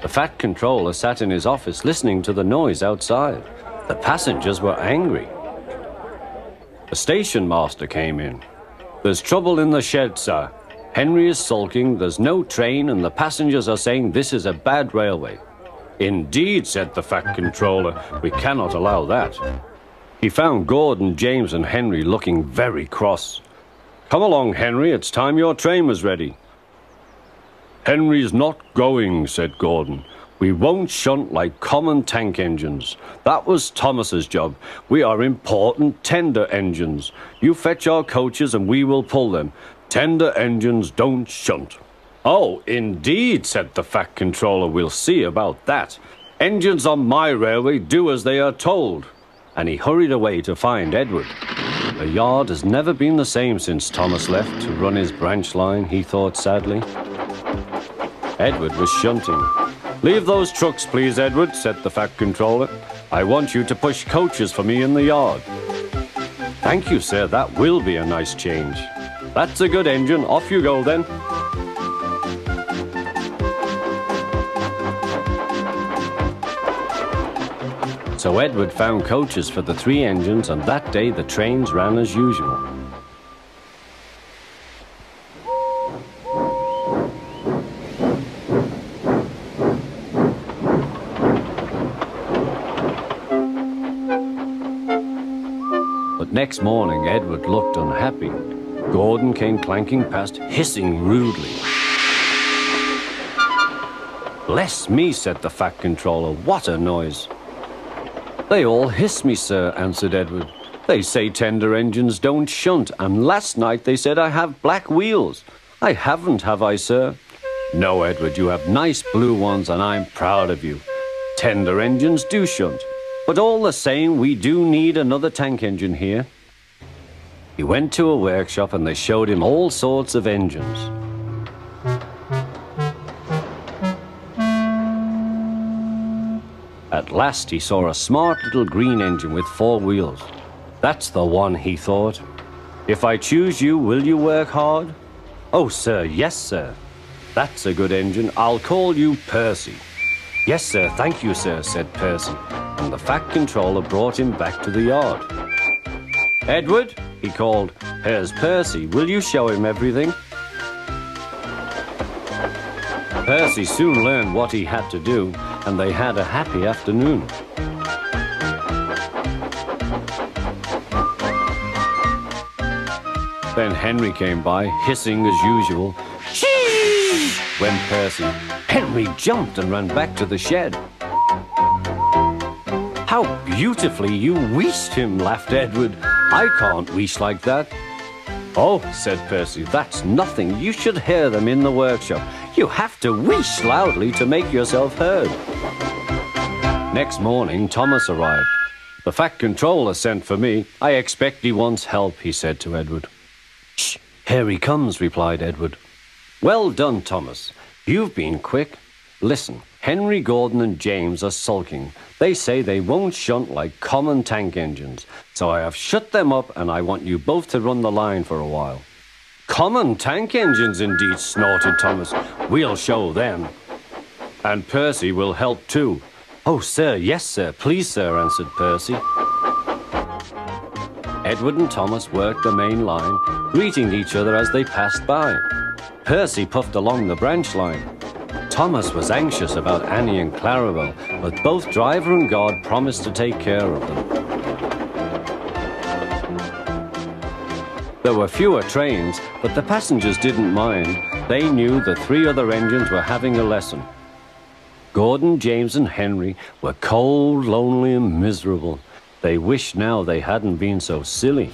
The Fat Controller sat in his office listening to the noise outside. The passengers were angry. The station master came in. "There's trouble in the shed, sir. Henry is sulking, there's no train, and the passengers are saying this is a bad railway." "Indeed," said the Fat Controller, "we cannot allow that." He found Gordon, James, and Henry looking very cross. "Come along, Henry, it's time your train was ready." "Henry's not going," said Gordon. "We won't shunt like common tank engines. That was Thomas's job. We are important tender engines. You fetch our coaches and we will pull them. Tender engines don't shunt." "Oh, indeed," said the Fat Controller. "We'll see about that. Engines on my railway do as they are told." And he hurried away to find Edward. The yard has never been the same since Thomas left to run his branch line, he thought sadly. Edward was shunting. "Leave those trucks, please, Edward," said the Fat Controller. "I want you to push coaches for me in the yard." "Thank you, sir, that will be a nice change." "That's a good engine. Off you go, then." So Edward found coaches for the 3 engines, and that day the trains ran as usual. But next morning, Edward looked unhappy. Gordon came clanking past, hissing rudely. "Bless me," said the Fat Controller, "what a noise." "They all hiss me, sir," answered Edward. "They say tender engines don't shunt, and last night they said I have black wheels. I haven't, have I, sir?" "No, Edward, you have nice blue ones, and I'm proud of you. Tender engines do shunt. But all the same, we do need another tank engine here." He went to a workshop and they showed him all sorts of engines. At last he saw a smart little green engine with 4 wheels. "That's the one," he thought. "If I choose you, will you work hard?" "Oh, sir, yes, sir." "That's a good engine. I'll call you Percy." "Yes, sir, thank you, sir," said Percy, and the Fat Controller brought him back to the yard. "Edward," he called, "here's Percy. Will you show him everything?" Percy soon learned what he had to do, and they had a happy afternoon. Then Henry came by, hissing as usual. "Chee!" went Percy. Henry jumped and ran back to the shed. "How beautifully you wheeshed him," laughed Edward. "I can't wheesh like that." "Oh," said Percy, "that's nothing. You should hear them in the workshop. You have to wheesh loudly to make yourself heard." Next morning, Thomas arrived. "The Fat Controller sent for me. I expect he wants help," he said to Edward. "Shh, here he comes," replied Edward. "Well done, Thomas. You've been quick. Listen, Henry, Gordon, and James are sulking. They say they won't shunt like common tank engines. So I have shut them up, and I want you both to run the line for a while." "Common tank engines, indeed," snorted Thomas. "We'll show them." "And Percy will help too." "Oh, sir, yes, sir. Please, sir," answered Percy. Edward and Thomas worked the main line, greeting each other as they passed by. Percy puffed along the branch line. Thomas was anxious about Annie and Clarabelle, but both driver and guard promised to take care of them. There were fewer trains, but the passengers didn't mind. They knew the 3 other engines were having a lesson. Gordon, James, and Henry were cold, lonely, and miserable. They wished now they hadn't been so silly.